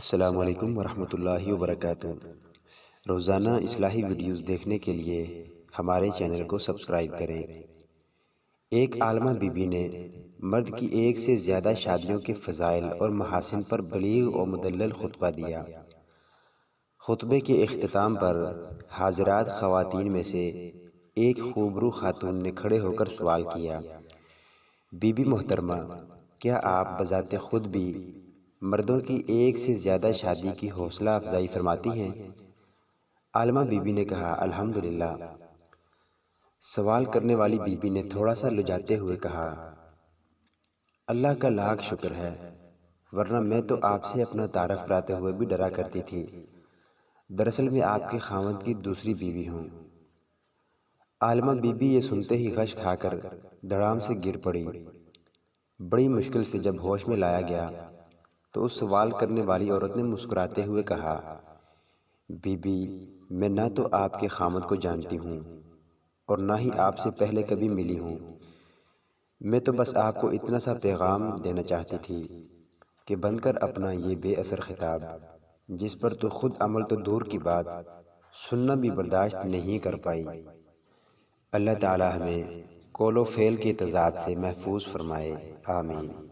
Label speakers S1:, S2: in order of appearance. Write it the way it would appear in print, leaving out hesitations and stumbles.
S1: السلام علیکم ورحمۃ اللہ وبرکاتہ۔ روزانہ اصلاحی ویڈیوز دیکھنے کے لیے ہمارے چینل کو سبسکرائب کریں۔ ایک عالمہ بی بی نے مرد کی ایک سے زیادہ شادیوں کے فضائل اور محاسن پر بلیغ و مدلل خطبہ دیا۔ خطبے کے اختتام پر حاضرات خواتین میں سے ایک خوبرو خاتون نے کھڑے ہو کر سوال کیا، بی بی محترمہ، کیا آپ بذات خود بھی مردوں کی ایک سے زیادہ شادی کی حوصلہ افزائی فرماتی ہیں؟ عالمہ بی بی نے کہا، الحمدللہ۔ سوال کرنے والی بی بی نے تھوڑا سا لجاتے ہوئے کہا، اللہ کا لاکھ شکر ہے، ورنہ میں تو آپ سے اپنا تعارف کراتے ہوئے بھی ڈرا کرتی تھی۔ دراصل میں آپ کے خاوند کی دوسری بیوی ہوں۔ عالمہ بی بی یہ سنتے ہی غش کھا کر دھڑام سے گر پڑی۔ بڑی مشکل سے جب ہوش میں لایا گیا تو اس سوال کرنے والی عورت نے مسکراتے ہوئے کہا، بی بی، میں نہ تو آپ کے خاوند کو جانتی ہوں اور نہ ہی آپ سے پہلے کبھی ملی ہوں۔ میں تو بس آپ کو اتنا سا پیغام دینا چاہتی تھی کہ بن کر اپنا یہ بے اثر خطاب، جس پر تو خود عمل تو دور کی بات سننا بھی برداشت نہیں کر پائی۔ اللہ تعالی ہمیں قول و فعل کے تضاد سے محفوظ فرمائے، آمین۔